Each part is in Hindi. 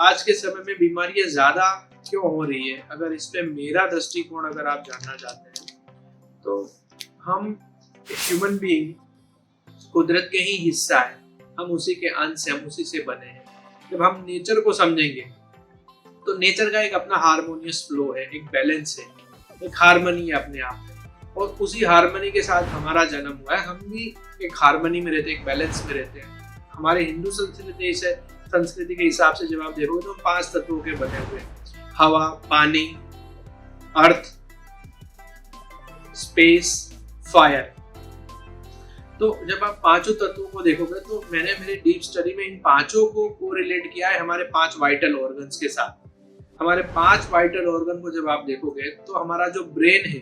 आज के समय में बीमारियां ज्यादा क्यों हो रही है, अगर इस पे मेरा दृष्टिकोण अगर आप जानना चाहते हैं तो हम ह्यूमन बीइंग कुदरत के ही हिस्सा है, हम उसी के अंश हैं, हम उसी से बने हैं। जब हम नेचर को समझेंगे तो नेचर का एक अपना हार्मोनियस फ्लो है, एक बैलेंस है, एक हार्मनी है अपने आप में, और उसी हार्मनी के साथ हमारा जन्म हुआ है। हम भी एक हार्मनी में रहते हैं, एक बैलेंस में रहते हैं। हमारे हिंदू संस्कृति के हिसाब से जब आप देखोगे तो हम 5 तत्वों के बने हुए हैं: हवा, पानी, अर्थ, स्पेस, फायर। तो जब आप पांचों तत्वों को देखोगे तो मैंने मेरे डीप स्टडी में इन पांचों को रिलेट किया है हमारे 5 वाइटल ऑर्गन्स के साथ। हमारे 5 वाइटल ऑर्गन को जब आप देखोगे तो हमारा जो ब्रेन है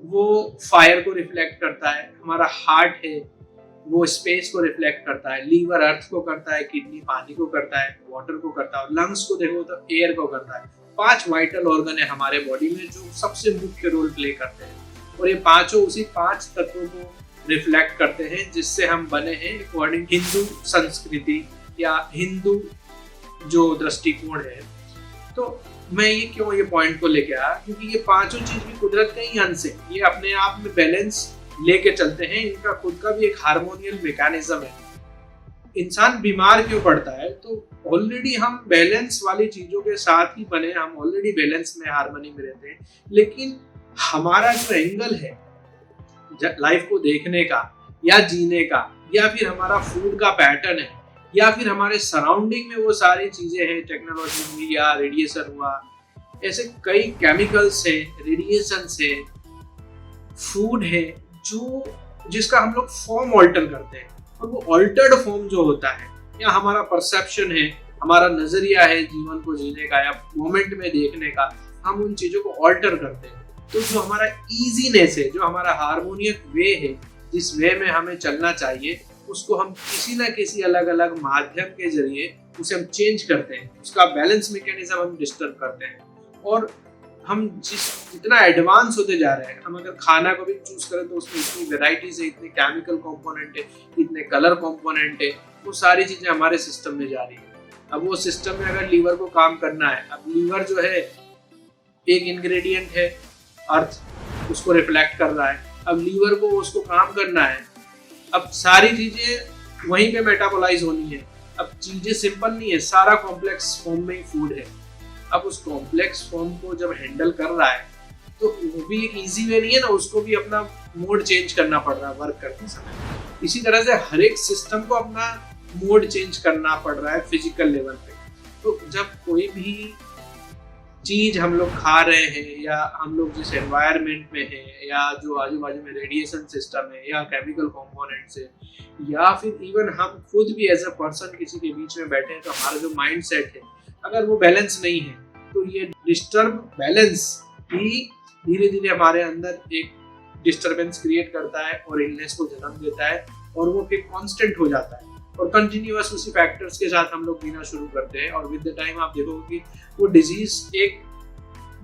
वो फायर को रिफ्लेक्ट करता है, हमारा हार्ट है वो स्पेस को रिफ्लेक्ट करता है, लीवर अर्थ को करता है, किडनी पानी को करता है, वाटर को करता है, और लंग्स को देखो तो एयर को करता है। 5 वाइटल ऑर्गन है हमारे बॉडी में जो सबसे मुख्य रोल प्ले करते हैं, और ये पांचों उसी 5 तत्वों को रिफ्लेक्ट करते हैं जिससे हम बने हैं अकॉर्डिंग हिंदू संस्कृति या हिंदू जो दृष्टिकोण है। तो मैं ये क्यों ये पॉइंट को लेके आया, क्योंकि ये पांचों चीज भी कुदरत का ही अंश है, ये अपने आप में बैलेंस लेके चलते हैं, इनका खुद का भी एक हार्मोनियल मैकेनिज्म है। इंसान बीमार क्यों पड़ता है, तो ऑलरेडी हम बैलेंस वाली चीजों के साथ ही बने, हम ऑलरेडी बैलेंस में हार्मनी में रहते हैं, लेकिन हमारा जो एंगल है लाइफ को देखने का या जीने का, या फिर हमारा फूड का पैटर्न है, या फिर हमारे सराउंडिंग में वो सारी चीजें हैं, टेक्नोलॉजी हुई या रेडिएशन हुआ, ऐसे कई केमिकल्स है, रेडिएशन है, फूड है जिसका हम लोग फॉर्म ऑल्टर करते हैं, और वो ऑल्टर्ड फॉर्म जो होता है, या हमारा परसेप्शन है, हमारा नजरिया है जीवन को जीने का या मोमेंट में देखने का, हम उन चीजों को ऑल्टर करते हैं। तो जो हमारा इजीनेस है, जो हमारा हार्मोनियस वे है, जिस वे में हमें चलना चाहिए, उसको हम किसी ना किसी अलग अलग माध्यम के जरिए उसे हम चेंज करते हैं, उसका बैलेंस मैकेनिज्म हम डिस्टर्ब करते हैं। और हम जितना एडवांस होते जा रहे हैं, हम अगर खाना को भी चूज करें तो उसमें इतनी वेराइटीज है, इतने केमिकल कंपोनेंट है, इतने कलर कंपोनेंट है, वो सारी चीजें हमारे सिस्टम में जा रही है। अब वो सिस्टम में अगर लीवर को काम करना है, अब लीवर जो है एक इंग्रेडिएंट है अर्थ, उसको रिफ्लेक्ट कर रहा है, अब लीवर को उसको काम करना है, अब सारी चीजें वहीं पे मेटाबोलाइज होनी है। अब चीजें सिंपल नहीं है, सारा कॉम्प्लेक्स फॉर्म में ही फूड है। अब उस कॉम्प्लेक्स फॉर्म को जब हैंडल कर रहा है तो वो भी एक इजी वे नहीं है ना, उसको भी अपना मोड चेंज करना पड़ रहा है वर्क करते समय। इसी तरह से हर एक सिस्टम को अपना मोड चेंज करना पड़ रहा है फिजिकल लेवल पे। तो जब कोई भी चीज हम लोग खा रहे हैं, या हम लोग जिस एनवायरनमेंट में है, या जो आजू बाजू में रेडिएशन सिस्टम है, या केमिकल कंपोनेंट्स है, या फिर इवन हम खुद भी एज अ पर्सन किसी के बीच में बैठे हैं, तो हमारा जो माइंड सेट है अगर वो बैलेंस नहीं है, तो ये डिस्टर्ब बैलेंस ही धीरे धीरे हमारे अंदर एक डिस्टर्बेंस क्रिएट करता है और इलनेस को जन्म देता है, और वो फिर कांस्टेंट हो जाता है, और कंटिन्यूअस उसी फैक्टर्स के साथ हम लोग जीना शुरू करते हैं। और विद द टाइम आप देखोगे कि वो डिजीज एक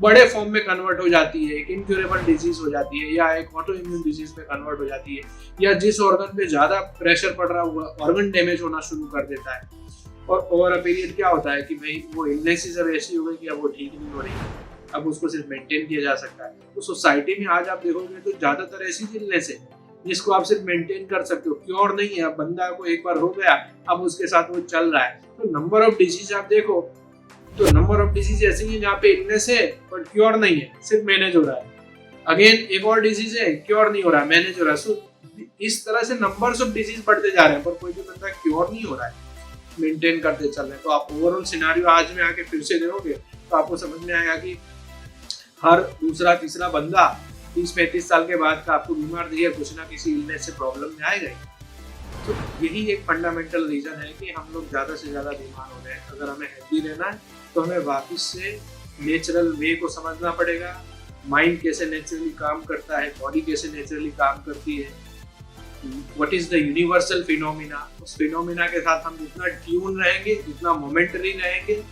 बड़े फॉर्म में कन्वर्ट हो जाती है, एक इनक्यूरेबल डिजीज हो जाती है, या एक ऑटो इम्यून डिजीज में कन्वर्ट हो जाती है, या जिस ऑर्गन पे ज्यादा प्रेशर पड़ रहा हुआ ऑर्गन डैमेज होना शुरू कर देता है। और ओवर अ पीरियड क्या होता है कि भाई वो इलनेस अब ऐसी हो गई कि अब वो ठीक नहीं हो रही, अब उसको सिर्फ मेंटेन किया जा सकता है। तो सोसाइटी में आज आप देखोगे तो ज्यादातर ऐसी इलनेस है जिसको आप सिर्फ मेंटेन कर सकते हो, क्योर नहीं है। अब बंदा को एक बार हो गया, अब उसके साथ वो चल रहा है। तो नंबर ऑफ डिजीज आप देखो तो नंबर ऑफ डिजीज ऐसी है जहाँ पे इलनेस है बट क्योर नहीं है, सिर्फ मैनेज हो रहा है। अगेन एक और डिजीज है, क्योर नहीं हो रहा है, मैनेज हो रहा है। सो इस तरह से नंबर्स ऑफ डिजीज बढ़ते जा रहे हैं, पर कोई भी बंदा क्योर नहीं हो रहा है, मेंटेन करते चल रहे हैं। तो आप ओवरऑल सिनेरियो आज में आके फिर से देखोगे तो आपको समझ में आएगा कि हर दूसरा तीसरा बंदा 30-35 साल के बाद का आपको बीमार दिया कुछ ना किसी इलनेस से प्रॉब्लम में आएगा ही। तो यही एक फंडामेंटल रीजन है कि हम लोग ज्यादा से ज्यादा बीमार हो रहे हैं। अगर हमें हेल्दी रहना है तो हमें वापस से नेचुरल वे को समझना पड़ेगा, माइंड कैसे नेचुरली काम करता है, बॉडी कैसे नेचुरली काम करती है, what is the universal phenomena. उस फिनोमिना के साथ हम जितना ट्यून रहेंगे, जितना मोमेंटरी रहेंगे,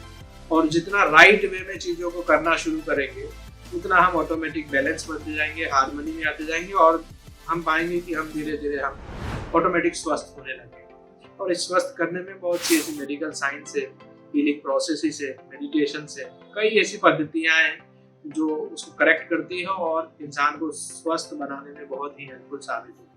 और जितना राइट वे में चीजों को करना शुरू करेंगे, उतना हम ऑटोमेटिक बैलेंस बनते जाएंगे, हार्मनी में आते जाएंगे, और हम पाएंगे कि हम धीरे धीरे हम ऑटोमेटिक स्वस्थ होने लगेंगे। और इस स्वस्थ करने में बहुत सी ऐसी मेडिकल साइंस है हीलिंग प्रोसेसेस है, मेडिटेशन है, कई ऐसी पद्धतियां हैं जो उसको करेक्ट करती है और इंसान को स्वस्थ बनाने में बहुत ही हेल्पफुल साबित होती है।